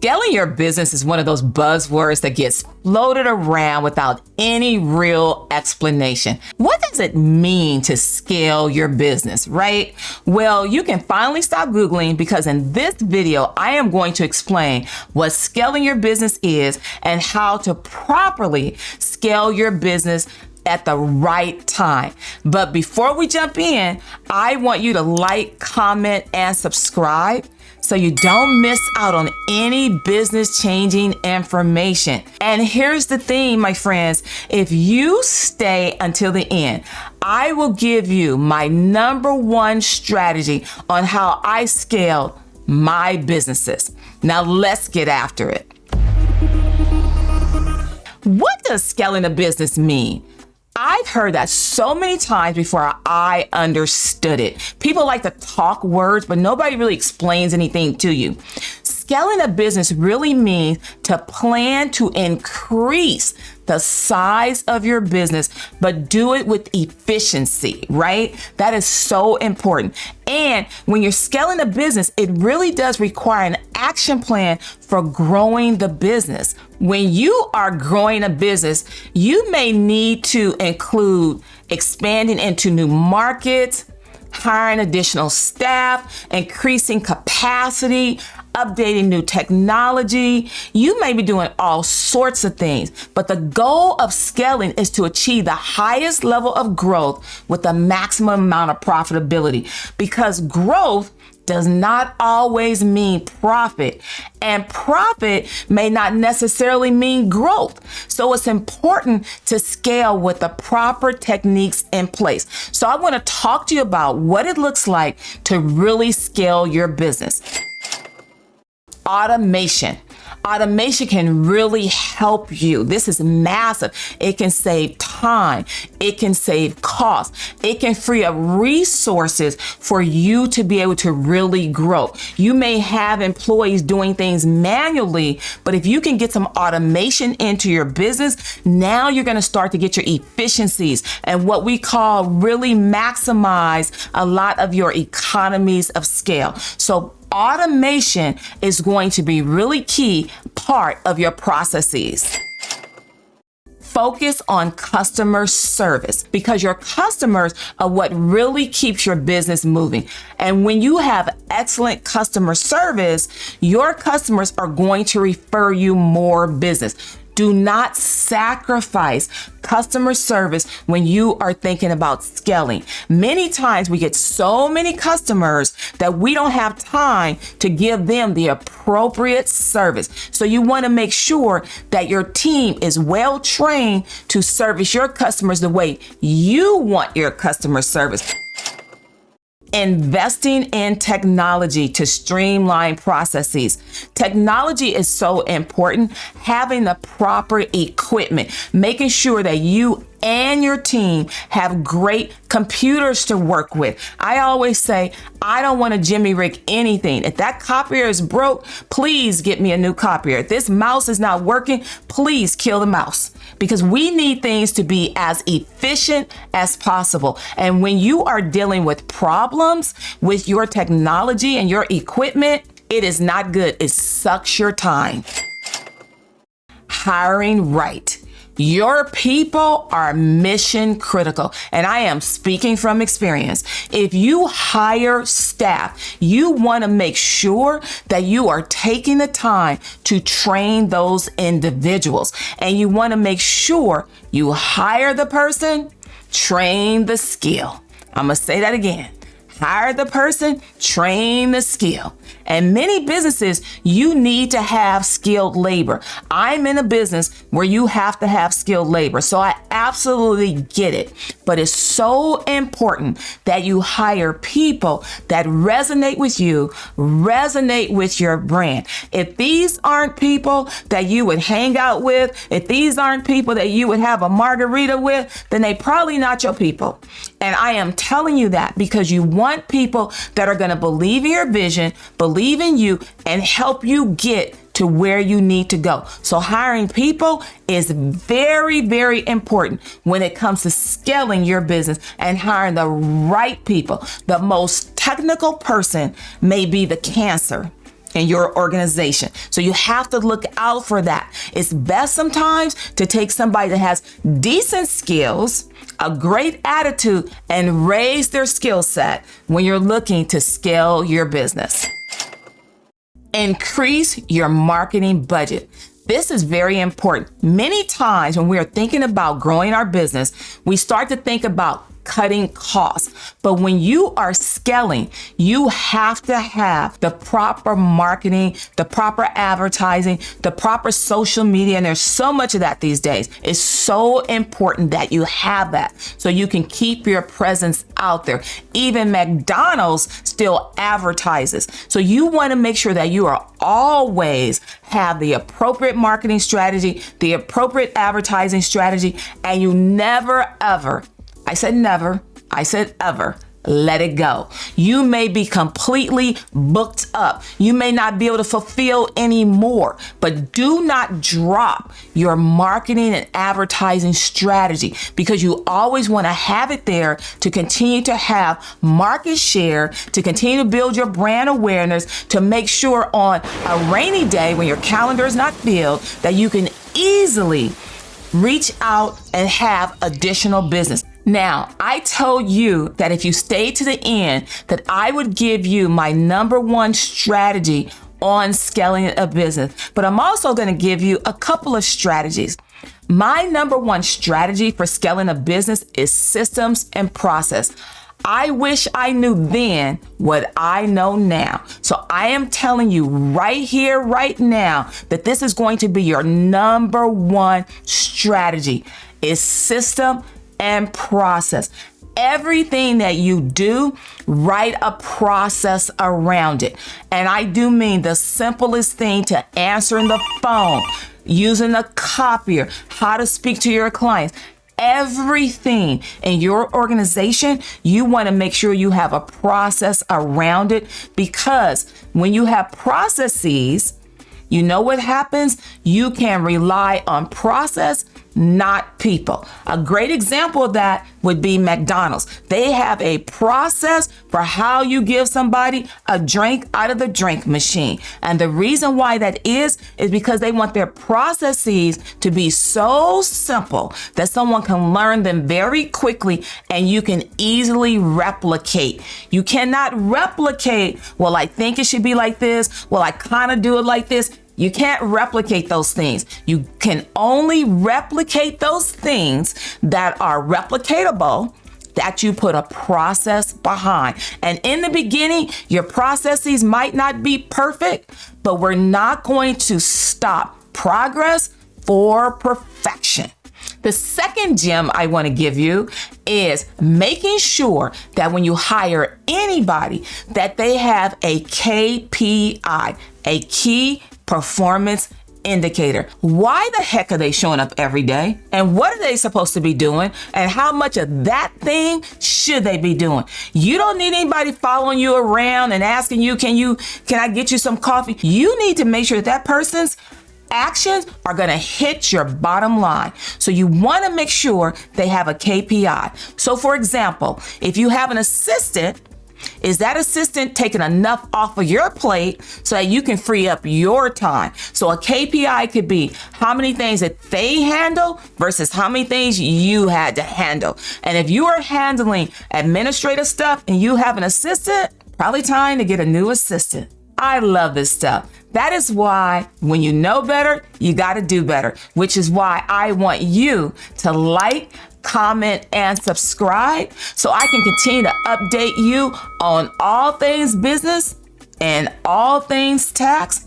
Scaling your business is one of those buzzwords that gets floated around without any real explanation. What does it mean to scale your business, right? Well, you can finally stop Googling, because in this video, I am going to explain what scaling your business is and how to properly scale your business at the right time. But before we jump in, I want you to like, comment, and subscribe so you don't miss out on any business changing information. And here's the thing, my friends, if you stay until the end, I will give you my #1 strategy on how I scale my businesses. Now let's get after it. What does scaling a business mean? I've heard that so many times before I understood it. People like to talk words, but nobody really explains anything to you. Scaling a business really means to plan to increase the size of your business, but do it with efficiency, right? That is so important. And when you're scaling a business, it really does require an action plan for growing the business. When you are growing a business, you may need to include expanding into new markets, hiring additional staff, increasing capacity, updating new technology. You may be doing all sorts of things, but the goal of scaling is to achieve the highest level of growth with the maximum amount of profitability, because growth does not always mean profit, and profit may not necessarily mean growth. So it's important to scale with the proper techniques in place. So I want to talk to you about what it looks like to really scale your business. Automation. Automation can really help you. This is massive. It can save time. It can save costs. It can free up resources for you to be able to really grow. You may have employees doing things manually, but if you can get some automation into your business, now you're going to start to get your efficiencies and what we call really maximize a lot of your economies of scale. So automation is going to be really key part of your processes. Focus on customer service, because your customers are what really keeps your business moving. And when you have excellent customer service, your customers are going to refer you more business. Do not sacrifice customer service when you are thinking about scaling. Many times we get so many customers that we don't have time to give them the appropriate service. So you want to make sure that your team is well trained to service your customers the way you want your customer service. Investing in technology to streamline processes. Technology is so important. Having the proper equipment, making sure that you and your team have great computers to work with. I always say, I don't want to jimmy rig anything. If that copier is broke, please get me a new copier. If this mouse is not working, please kill the mouse, because we need things to be as efficient as possible. And when you are dealing with problems with your technology and your equipment, it is not good. It sucks your time. Hiring right. Your people are mission critical, and I am speaking from experience. If you hire staff, you want to make sure that you are taking the time to train those individuals, and you want to make sure you hire the person, train the skill. I'm going to say that again. Hire the person, train the skill. And many businesses, you need to have skilled labor. I'm in a business where you have to have skilled labor, so I absolutely get it. But it's so important that you hire people that resonate with you, resonate with your brand. If these aren't people that you would hang out with, if these aren't people that you would have a margarita with, then they probably not your people. And I am telling you that because you want people that are going to believe in your vision, believe in you, and help you get to where you need to go. So hiring people is very, very important when it comes to scaling your business and hiring the right people. The most technical person may be the cancer. in your organization. So you have to look out for that. It's best sometimes to take somebody that has decent skills, a great attitude, and raise their skill set when you're looking to scale your business. Increase your marketing budget. This is very important. Many times when we are thinking about growing our business, we start to think about cutting costs. But when you are scaling, you have to have the proper marketing, the proper advertising, the proper social media. And there's so much of that these days. It's so important that you have that so you can keep your presence out there. Even McDonald's still advertises. So you want to make sure that you are always have the appropriate marketing strategy, the appropriate advertising strategy, and you never, ever, I said never, I said ever, let it go. You may be completely booked up. You may not be able to fulfill anymore, but do not drop your marketing and advertising strategy because you always want to have it there to continue to have market share, to continue to build your brand awareness, to make sure on a rainy day when your calendar is not filled that you can easily reach out and have additional business. Now, I told you that if you stay to the end, that I would give you my number one strategy on scaling a business, but I'm also going to give you a couple of strategies. My number one strategy for scaling a business is systems and process. I wish I knew then what I know now. So I am telling you right here, right now, that this is going to be your number one strategy is system and process. Everything that you do, write a process around it. And I do mean the simplest thing to answering the phone, using a copier, how to speak to your clients. Everything in your organization, you want to make sure you have a process around it because when you have processes, you know what happens? You can rely on process, not people. A great example of that would be McDonald's. They have a process for how you give somebody a drink out of the drink machine. And the reason why that is because they want their processes to be so simple that someone can learn them very quickly and you can easily replicate. You cannot replicate, well, I think it should be like this. Well, I kind of do it like this. You can't replicate those things. You can only replicate those things that are replicatable, that you put a process behind. And in the beginning, your processes might not be perfect, but we're not going to stop progress for perfection. The second gem I want to give you is making sure that when you hire anybody, that they have a KPI, a key performance indicator. Why the heck are they showing up every day? And what are they supposed to be doing? And how much of that thing should they be doing? You don't need anybody following you around and asking you, can I get you some coffee? You need to make sure that person's actions are going to hit your bottom line. So you want to make sure they have a KPI. So for example, if you have an assistant, is that assistant taking enough off of your plate so that you can free up your time? So a KPI could be how many things that they handle versus how many things you had to handle. And if you are handling administrative stuff and you have an assistant, probably time to get a new assistant. I love this stuff. That is why when you know better, you got to do better, which is why I want you to like, comment, and subscribe so I can continue to update you on all things business and all things tax.